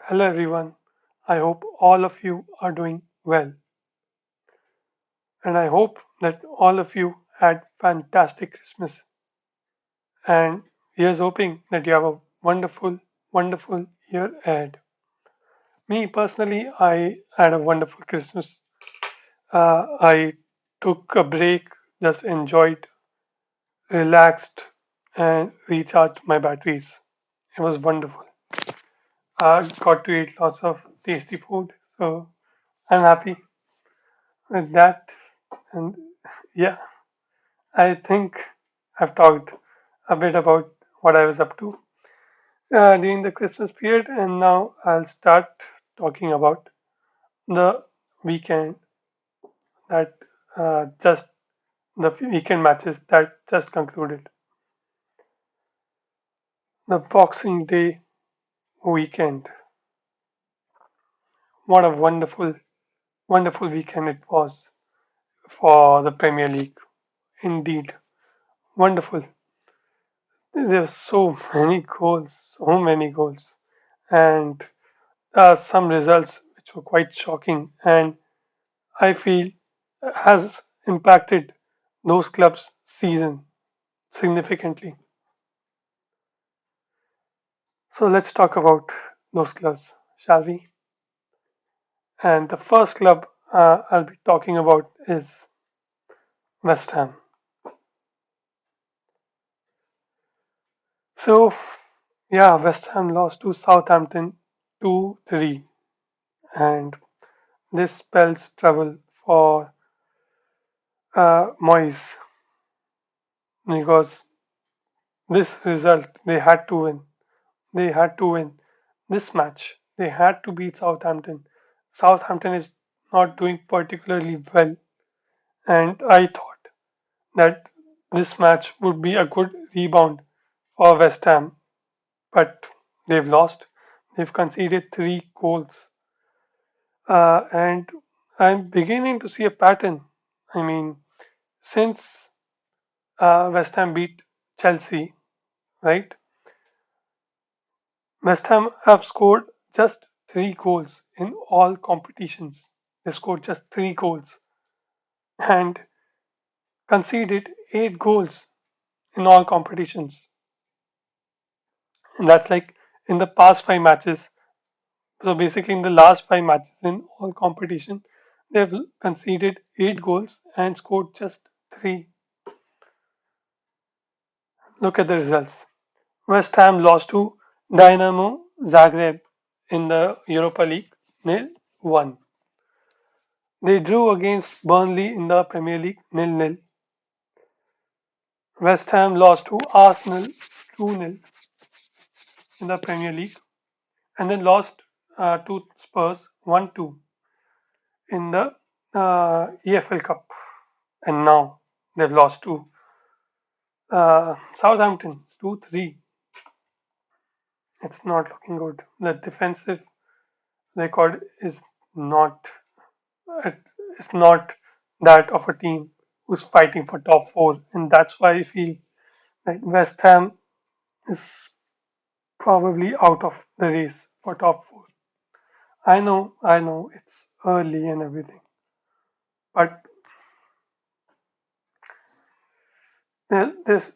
Hello everyone. I hope all of you are doing well. And I hope that all of you had fantastic Christmas. And here's hoping that you have a wonderful, wonderful year ahead. Me personally, I had a wonderful Christmas. I took a break, just enjoyed, relaxed, and recharged my batteries. It was wonderful. I got to eat lots of tasty food, so I'm happy with that. And yeah, I think I've talked a bit about what I was up to during the Christmas period, and now I'll start talking about the weekend that just the weekend matches that just concluded. The Boxing Day weekend. What a wonderful, wonderful weekend it was for the Premier League. Indeed, wonderful. There were so many goals, so many goals, and some results which were quite shocking, and I feel has impacted those clubs' season significantly. So let's talk about those clubs, shall we? And the first club I'll be talking about is West Ham. So yeah, West Ham lost to Southampton 2-3, and this spells trouble for Moyes because this result they had to win. They had to win this match. They had to beat Southampton. Southampton is not doing particularly well, and I thought that this match would be a good rebound for West Ham, but they've lost. They've conceded 3 goals, and I'm beginning to see a pattern. I mean, since West Ham beat Chelsea, right? West Ham have scored just 3 goals in all competitions. They scored just 3 goals and conceded 8 goals in all competitions. And that's like in the past 5 matches. So basically, in the last 5 matches in all competition, they've conceded 8 goals and scored just 3. Look at the results. West Ham lost to Dynamo Zagreb in the Europa League 0-1. They drew against Burnley in the Premier League 0-0. West Ham lost to Arsenal 2-0 in the Premier League and then lost to Spurs 1-2 in the EFL Cup. And now they've lost to Southampton 2-3. It's not looking good. The defensive record is not it's not that of a team who's fighting for top 4, and that's why I feel that West Ham is probably out of the race for top 4. I know, it's early and everything, but there's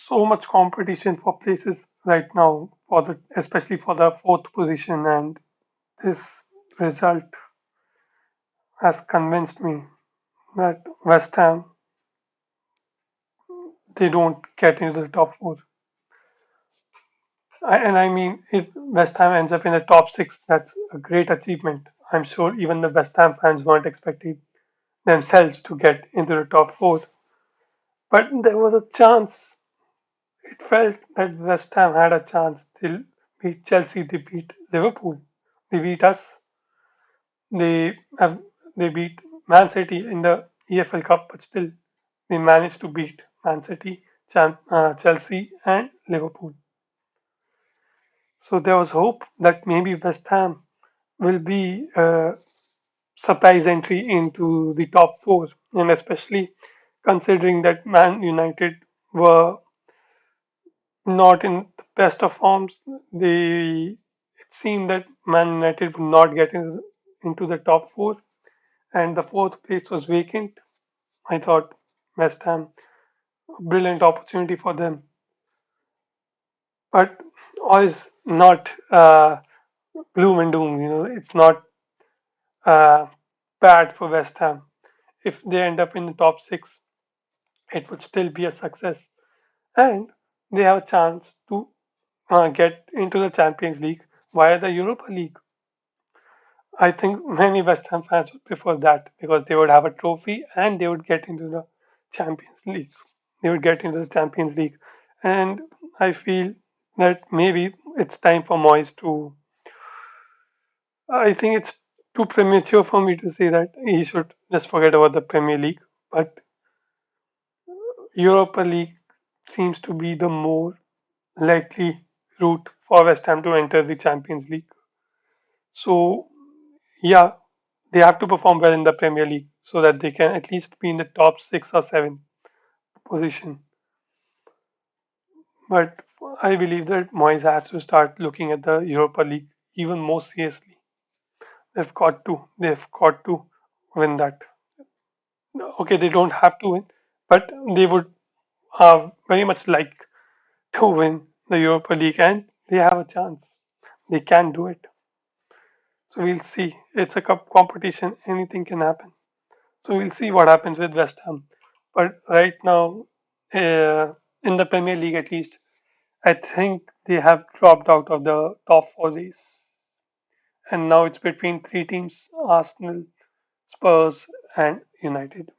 so much competition for places right now for the especially for the fourth position, and this result has convinced me that West Ham they don't get into the top 4. And I mean, if West Ham ends up in the top 6, that's a great achievement. I'm sure even the West Ham fans weren't expecting themselves to get into the top 4. But there was a chance. It felt that West Ham had a chance. They beat Chelsea, they beat Liverpool, they beat us. They have they beat Man City in the EFL Cup, but still they managed to beat Man City, Chelsea, and Liverpool. So there was hope that maybe West Ham will be a surprise entry into the top 4, and especially considering that Man United were not in the best of forms, they seemed that Man United would not get into the top four, and the fourth place was vacant. I thought West Ham, a brilliant opportunity for them, but all is not gloom and doom. It's not uh, bad for West Ham. If they end up in the top six, it would still be a success, and they have a chance to get into the Champions League via the Europa League. I think many West Ham fans would prefer that because they would have a trophy and they would get into the Champions League. They would get into the Champions League. And I feel that maybe it's time for Moyes to. I think it's too premature for me to say that he should just forget about the Premier League. But Europa League seems to be the more likely route for West Ham to enter the Champions League. So, yeah, they have to perform well in the Premier League so that they can at least be in the top six or seven position. But I believe that Moyes has to start looking at the Europa League even more seriously. They've got to win that. Okay, they don't have to win, but they would very much like to win the Europa League, and they have a chance. They can do it. So we'll see. It's a cup competition. Anything can happen. So we'll see what happens with West Ham. But right now, in the Premier League at least, I think they have dropped out of the top four race. And now it's between three teams: Arsenal, Spurs, and United.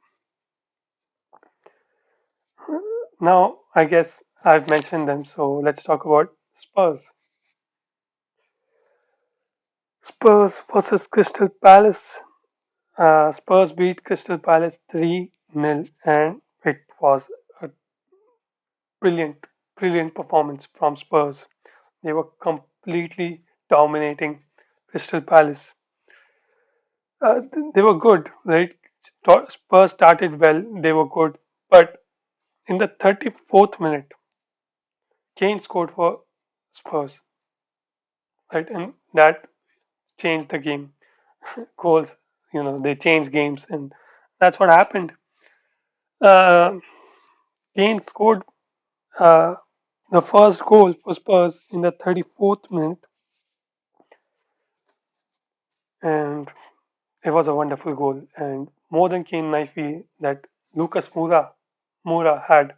Now, I guess I've mentioned them, so let's talk about Spurs. Spurs versus Crystal Palace. Spurs beat Crystal Palace 3-0, and it was a brilliant, brilliant performance from Spurs. They were completely dominating Crystal Palace. They were good, right? Spurs started well, they were good, but in the 34th minute, Kane scored for Spurs, right? And that changed the game. Goals, they change games, and that's what happened. Uh, Kane scored uh, the first goal for Spurs in the 34th minute, and it was a wonderful goal. And more than Kane, I feel that Lucas Moura had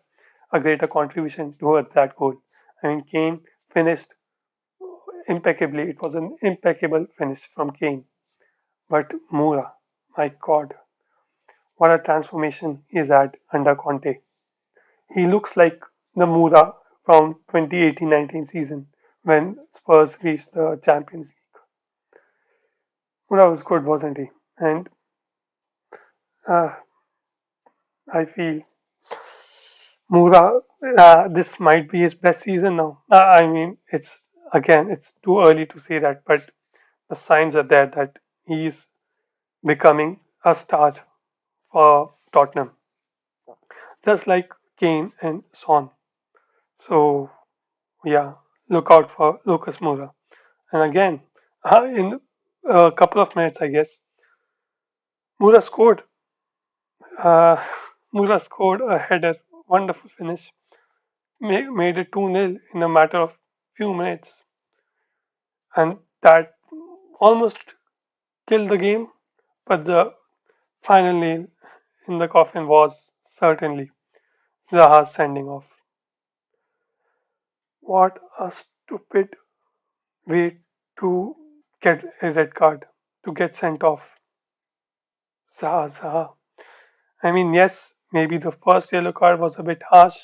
a greater contribution towards that goal. I mean, Kane finished impeccably. It was an impeccable finish from Kane. But Moura, my God, what a transformation he's had under Conte. He looks like the Moura from 2018-19 season when Spurs reached the Champions League. Moura was good, wasn't he? And uh, I feel Moura, this might be his best season now. I mean, it's too early to say that, but the signs are there that he's becoming a star for Tottenham, just like Kane and Son. So yeah, look out for Lucas Moura. And again, in a couple of minutes, I guess, Moura scored. Uh, Moura scored a header, wonderful finish, made it 2-0 in a matter of few minutes, and that almost killed the game. But the final nail in the coffin was certainly Zaha's sending off. What a stupid way to get a red card, to get sent off. Zaha. I mean, yes, maybe the first yellow card was a bit harsh,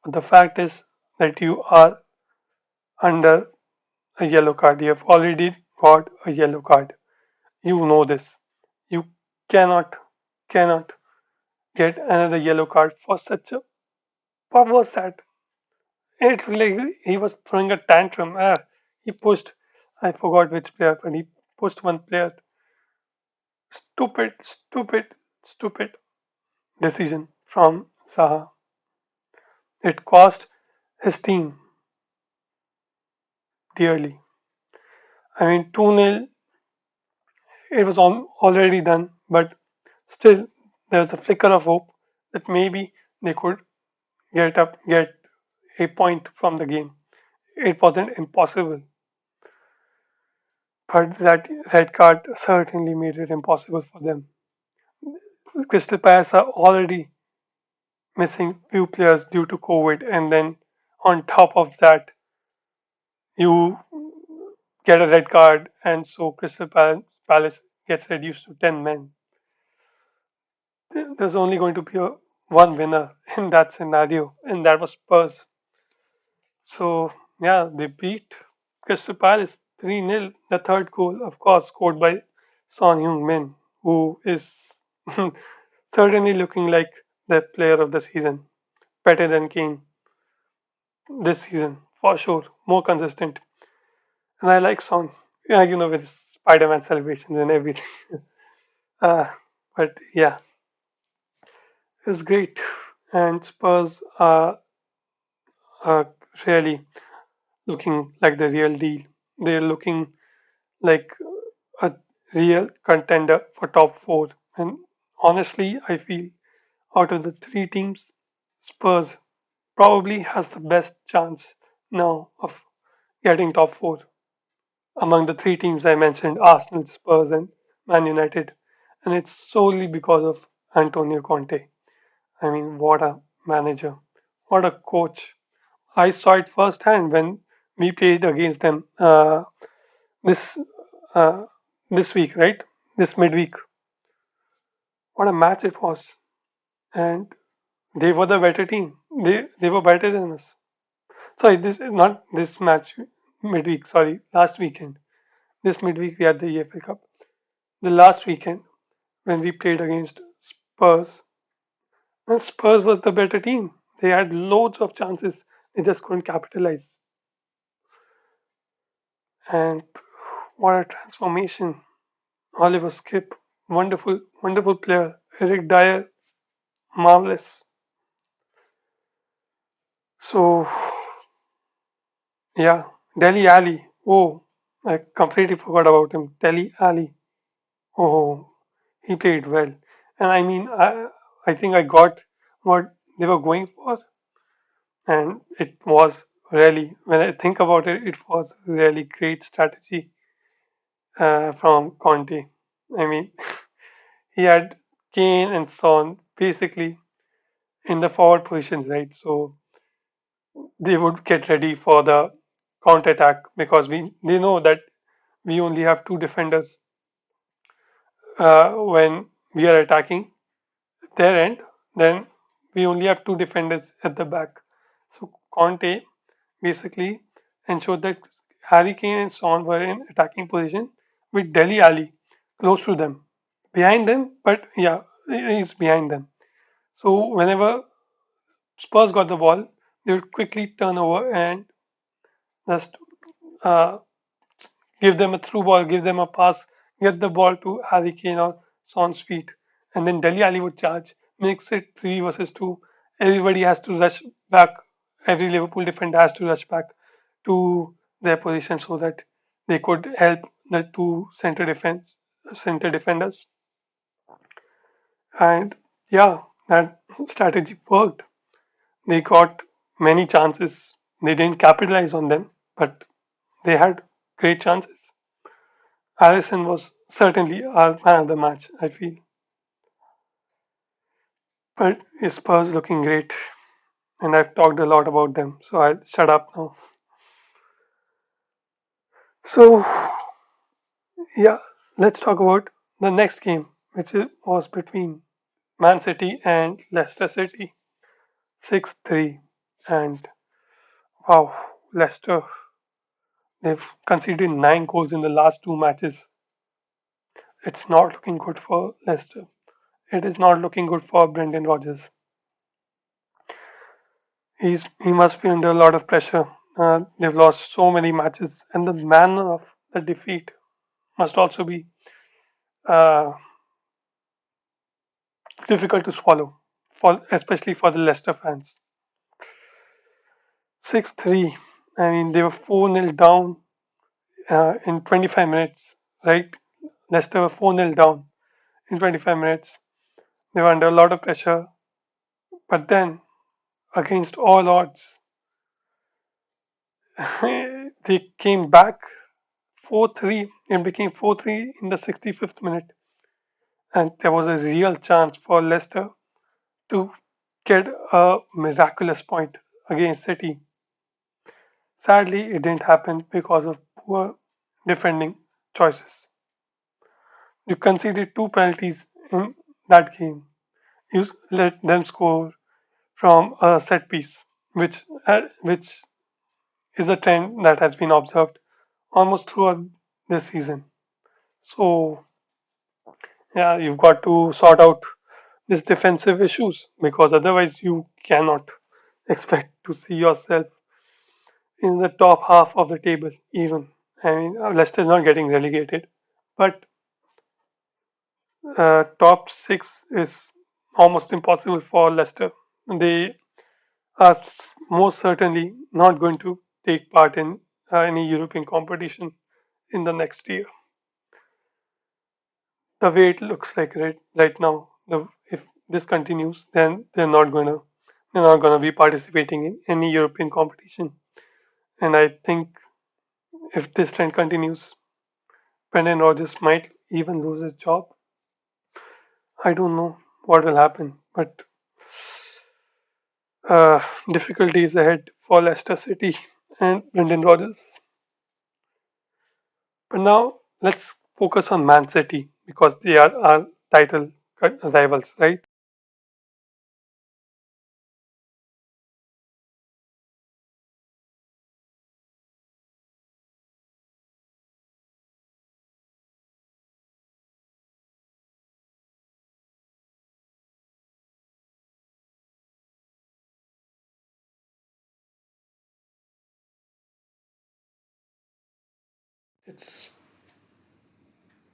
but the fact is that you are under a yellow card. You have already got a yellow card. You know this. You cannot, cannot get another yellow card for such a. What was that? It like he was throwing a tantrum. He pushed. I forgot which player, but he pushed one player. Stupid, stupid, stupid decision from Zaha. It cost his team dearly. I mean, 2-0, it was already done, but still, there was a flicker of hope that maybe they could get a point from the game. It wasn't impossible, but that red card certainly made it impossible for them. Crystal Palace are already missing few players due to COVID, and then on top of that, you get a red card, and so Palace gets reduced to 10 men. There's only going to be one winner in that scenario, and that was Spurs. So, yeah, they beat Crystal Palace 3-0. The third goal, of course, scored by Son Heung-min, who is certainly looking like the player of the season. Better than Kane this season, for sure. More consistent. And I like Son. Yeah, with his Spider-Man celebrations and everything. Uh, but yeah, it was great. And Spurs are really looking like the real deal. They're looking like a real contender for top four. And honestly, I feel out of the three teams, Spurs probably has the best chance now of getting top four among the three teams I mentioned: Arsenal, Spurs, and Man United. And it's solely because of Antonio Conte. I mean, what a manager, what a coach. I saw it firsthand when we played against them this uh, this week, right? This midweek. What a match it was, and they were the better team. They were better than us. Sorry, this not this match midweek. Sorry, last weekend. This midweek we had the EFL Cup. The last weekend when we played against Spurs, and Spurs was the better team. They had loads of chances. They just couldn't capitalize. And what a transformation! Oliver Skip, wonderful, wonderful player. Eric Dyer, marvelous. So yeah, Delhi Ali. Oh, I completely forgot about him. Delhi Ali. Oh, he played well. And I mean, I think I got what they were going for, and it was really, when I think about it, it was really great strategy from Conte. I mean, he had Kane and Son basically in the forward positions, right? So they would get ready for the counter attack because we they know that we only have two defenders when we are attacking their end, then we only have two defenders at the back. So Conte basically ensured that Harry Kane and Son were in attacking position with Deli Ali close to them, behind them, but yeah, he's behind them. So whenever Spurs got the ball, they would quickly turn over and just uh, give them a through ball, give them a pass, get the ball to Harry Kane or Son's feet, and then Deli Ali would charge, makes it 3 versus 2. Everybody has to rush back. Every Liverpool defender has to rush back to their position so that they could help the two center defenders. And yeah, that strategy worked. They got many chances. They didn't capitalize on them, but they had great chances. Harrison was certainly our man of the match, I feel. But his Spurs looking great, and I've talked a lot about them, so I'll shut up now. So, yeah, let's talk about the next game, which was between Man City and Leicester City. 6-3. And wow, Leicester, they've conceded 9 goals in the last two matches. It's not looking good for Leicester. It is not looking good for Brendan Rodgers. He must be under a lot of pressure. They've lost so many matches, and the manner of the defeat must also be uh, difficult to swallow, for especially for the Leicester fans. 6-3. I mean, they were 4-0 down in 25 minutes, right? Leicester were 4-0 down in 25 minutes. They were under a lot of pressure, but then, against all odds, they came back 4-3. It became 4-3 in the 65th minute, and there was a real chance for Leicester to get a miraculous point against City. Sadly, it didn't happen because of poor defending choices. You conceded two penalties in that game. You let them score from a set piece, which is a trend that has been observed almost throughout this season. So yeah, you've got to sort out these defensive issues because otherwise you cannot expect to see yourself in the top half of the table even. I mean, Leicester's not getting relegated, but top six is almost impossible for Leicester. They are most certainly not going to take part in any European competition in the next year. The way it looks like right now, if this continues, then they're not gonna be participating in any European competition. And I think if this trend continues, Brendan Rodgers might even lose his job. I don't know what will happen, but uh, difficulties ahead for Leicester City and Brendan Rodgers. But now let's focus on Man City because they are our title rivals, right? It's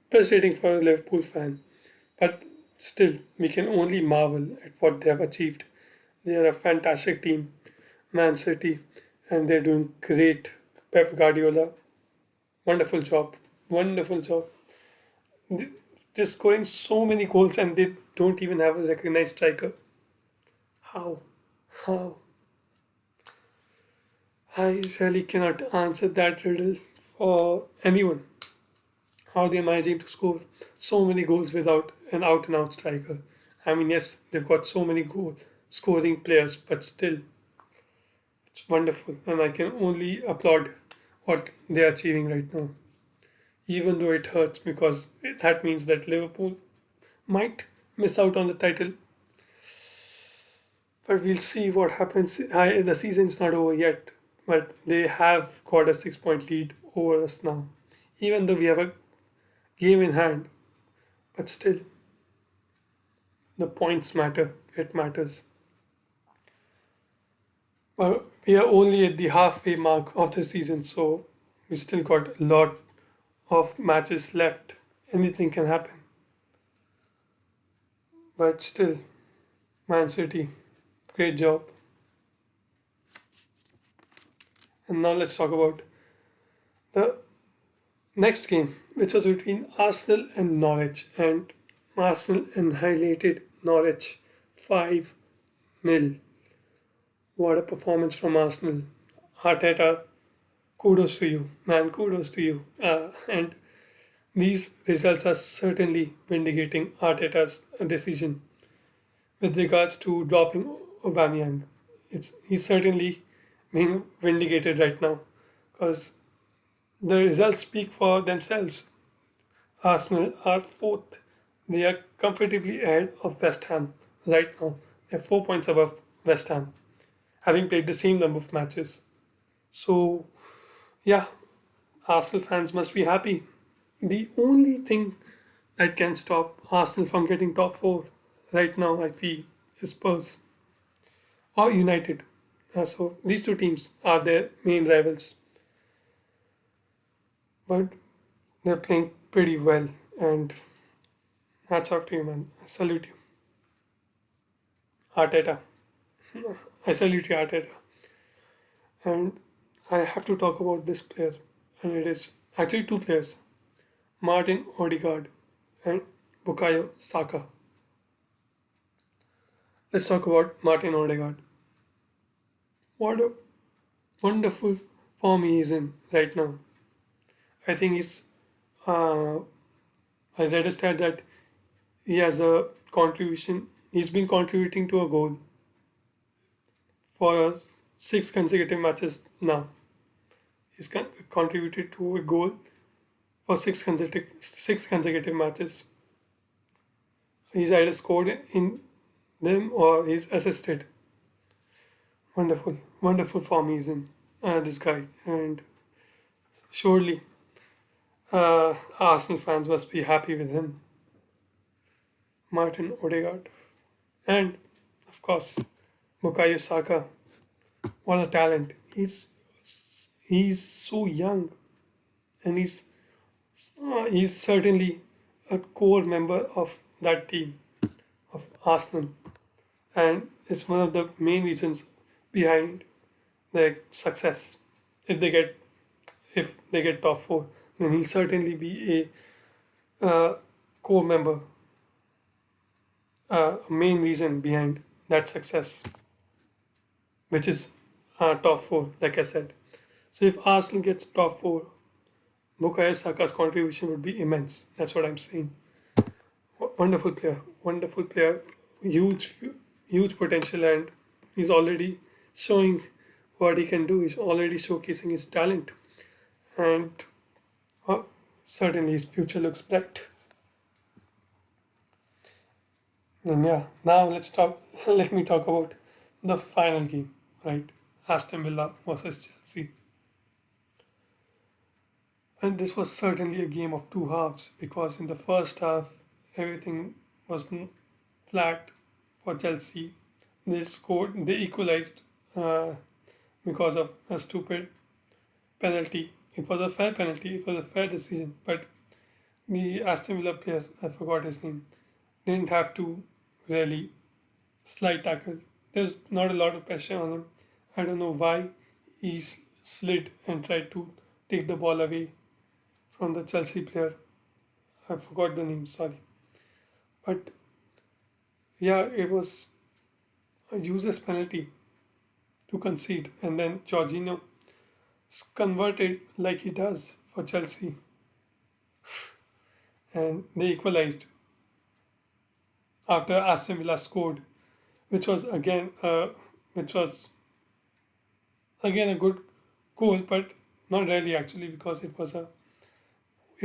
frustrating for a Liverpool fan, but still, we can only marvel at what they have achieved. They are a fantastic team, Man City, and they're doing great. Pep Guardiola, wonderful job, wonderful job. They're scoring so many goals and they don't even have a recognized striker. How? How? I really cannot answer that riddle for anyone. How they're managing to score so many goals without an out and out striker. I mean, yes, they've got so many goal scoring players, but still, it's wonderful, and I can only applaud what they're achieving right now. Even though it hurts because that means that Liverpool might miss out on the title, but we'll see what happens. The season's not over yet, but they have got a 6 point lead over us now. Even though we have a game in hand, but still, the points matter. It matters. But we are only at the halfway mark of the season, so we still got a lot of matches left. Anything can happen. But still, Man City, great job. And now let's talk about the next game, which was between Arsenal and Norwich. And Arsenal annihilated Norwich 5-0. What a performance from Arsenal. Arteta, kudos to you, man, kudos to you. And these results are certainly vindicating Arteta's decision with regards to dropping Aubameyang. He's certainly being vindicated right now because the results speak for themselves. Arsenal are fourth. They are comfortably ahead of West Ham right now. They're 4 points above West Ham, having played the same number of matches. So, yeah, Arsenal fans must be happy. The only thing that can stop Arsenal from getting top four right now, I feel, is Spurs or United. So these two teams are their main rivals, but they're playing pretty well, and hats off to you, man. I salute you, Arteta. I salute you, Arteta. And I have to talk about this player, and it is Actually, two players, Martin Odegaard and Bukayo Saka. Let's talk about Martin Odegaard. What a wonderful form he is in right now. I think uh, I read a stat that he has a contribution, he's been contributing to a goal for 6 consecutive matches now. He's contributed to a goal for six consecutive matches. He's either scored in them or he's assisted. Wonderful, wonderful form he's in, this guy. And surely Arsenal fans must be happy with him. Martin Odegaard. And, of course, Bukayo Saka. What a talent. He's so young and he's certainly a core member of that team of Arsenal, and it's one of the main reasons behind their success. If they get if they get top four, then he'll certainly be a core member, a main reason behind that success, which is top four, like I said. So if Arsenal gets top four, Bukayo Saka's contribution would be immense. That's what I'm saying. Wonderful player, huge, huge potential, and he's already showing what he can do. He's already showcasing his talent, and uh, certainly his future looks bright. And yeah, now let's talk. Let me talk about the final game, right? Aston Villa versus Chelsea, and this was certainly a game of two halves because in the first half everything was flat for Chelsea. They equalized uh, because of a stupid penalty. It was a fair penalty, it was a fair decision, but the Aston Villa player, I forgot his name, didn't have to really slide tackle. There's not a lot of pressure on him. I don't know why he slid and tried to take the ball away from the Chelsea player. I forgot the name, sorry. But yeah, it was a useless penalty to concede, and then Jorginho converted like he does for Chelsea, and they equalized after Aston Villa scored, which was which was again a good goal, but not really actually because it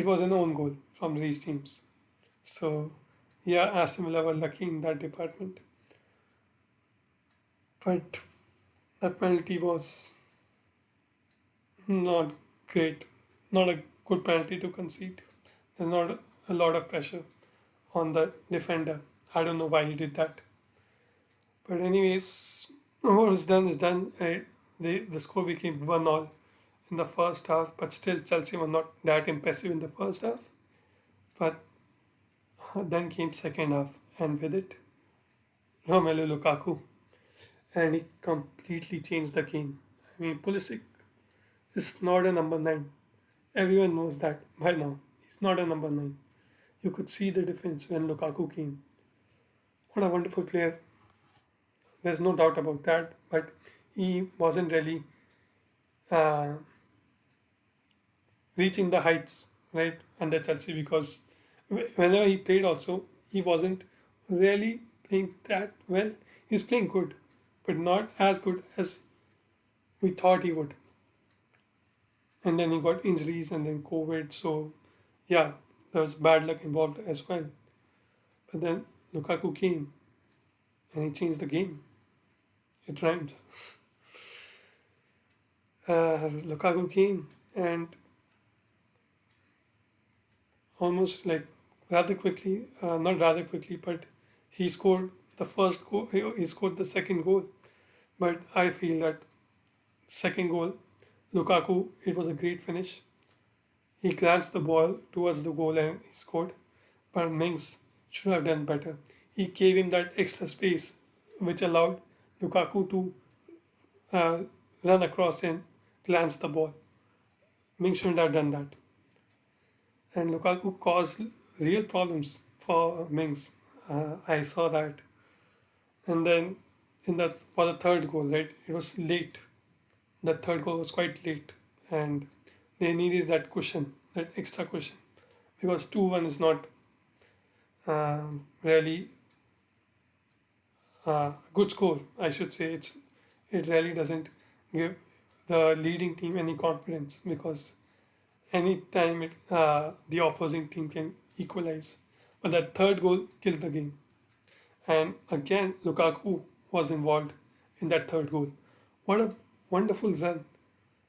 was an own goal from Reece James. So yeah, Aston Villa were lucky in that department, but that penalty was not great, not a good penalty to concede. There's not a lot of pressure on the defender. I don't know why he did that. But anyways, what is done is done. The score became 1-all in the first half, but still Chelsea were not that impressive in the first half. But then came second half, and with it, Romelu Lukaku, and he completely changed the game. I mean, Pulisic is not a number 9. Everyone knows that by now. He's not a number 9. You could see the difference when Lukaku came. What a wonderful player. There's no doubt about that. But he wasn't really uh, reaching the heights, right, under Chelsea because whenever he played also, he wasn't really playing that well. He's playing good, but not as good as we thought he would. And then he got injuries and then COVID. So, yeah, there was bad luck involved as well. But then Lukaku came and he changed the game. It rhymes. Lukaku came and almost like rather quickly, not rather quickly, but he scored the first goal, he scored the second goal. But I feel that second goal, Lukaku, it was a great finish. He glanced the ball towards the goal and he scored. But Mings should have done better. He gave him that extra space which allowed Lukaku to uh, run across and glance the ball. Mings shouldn't have done that. and Lukaku caused real problems for Mings. I saw that, and then in that for the third goal, right? It was late. The third goal was quite late, and they needed that cushion, that extra cushion, because 2-1 is not really good score. I should say it really doesn't give the leading team any confidence because anytime the opposing team can equalize. But that third goal killed the game. And again, Lukaku was involved in that third goal. What a wonderful run.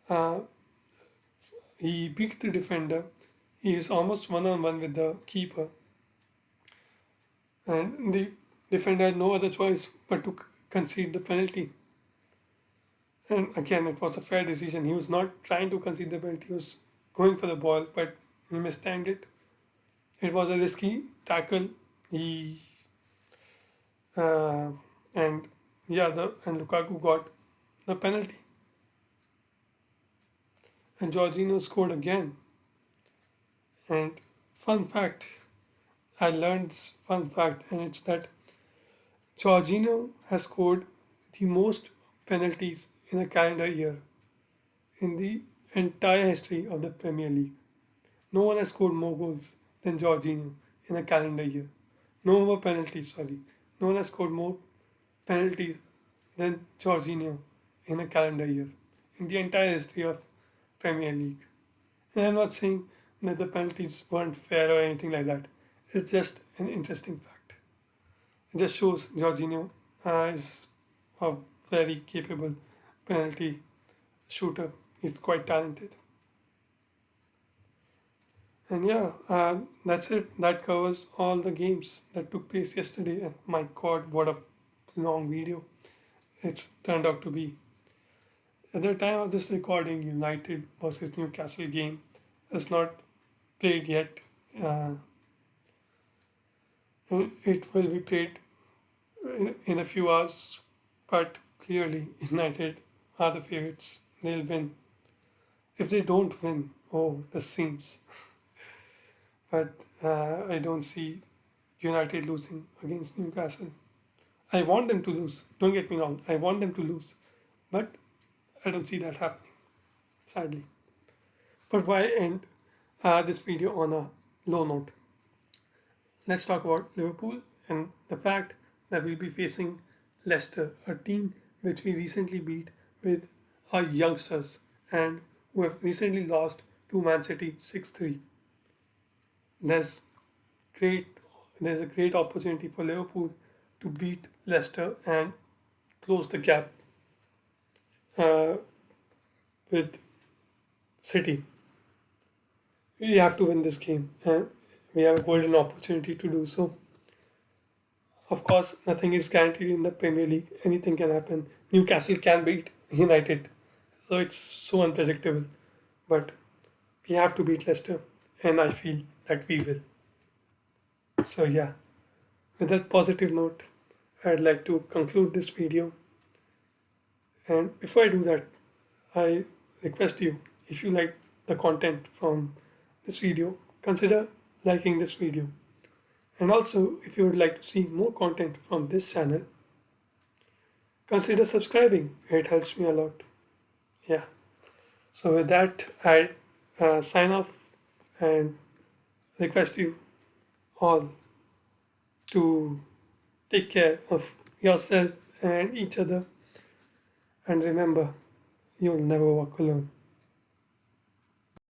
Uh, he beat the defender. He is almost one on one with the keeper. And the defender had no other choice but to concede the penalty. And again, it was a fair decision. He was not trying to concede the penalty, he was going for the ball, but he mistimed it. It was a risky tackle. He uh, and yeah, and Lukaku got the penalty. And Jorginho scored again. And fun fact, I learned this fun fact, and it's that Jorginho has scored the most penalties in a calendar year in the entire history of the Premier League. No one has scored more goals than Jorginho in a calendar year. No more penalties, sorry. No one has scored more penalties than Jorginho in a calendar year in the entire history of Premier League. And I'm not saying that the penalties weren't fair or anything like that. It's just an interesting fact. It just shows Jorginho is a very capable penalty shooter. He's quite talented. And yeah, that's it. That covers all the games that took place yesterday. And my God, what a long video it's turned out to be. At the time of this recording, United versus Newcastle game is not played yet. Uh, it will be played in a few hours, but clearly United are the favourites. They'll win. If they don't win, oh, the scenes. But I don't see United losing against Newcastle. I want them to lose. Don't get me wrong. I want them to lose. But I don't see that happening, sadly. But why end this video on a low note? Let's talk about Liverpool and the fact that we'll be facing Leicester, a team which we recently beat with our youngsters and who have recently lost to Man City 6-3. There's great there's a great opportunity for Liverpool to beat Leicester and close the gap uh, with City. We have to win this game and we have a golden opportunity to do so. Of course, nothing is guaranteed in the Premier League. Anything can happen. Newcastle can beat United. So it's so unpredictable. But we have to beat Leicester. And I feel that we will. So yeah, with that positive note, I'd like to conclude this video. And before I do that, I request you, if you like the content from this video, consider liking this video. And also, if you would like to see more content from this channel, consider subscribing. It helps me a lot. Yeah. So with that, I sign off and request you all to take care of yourself and each other. And remember, you'll never walk alone.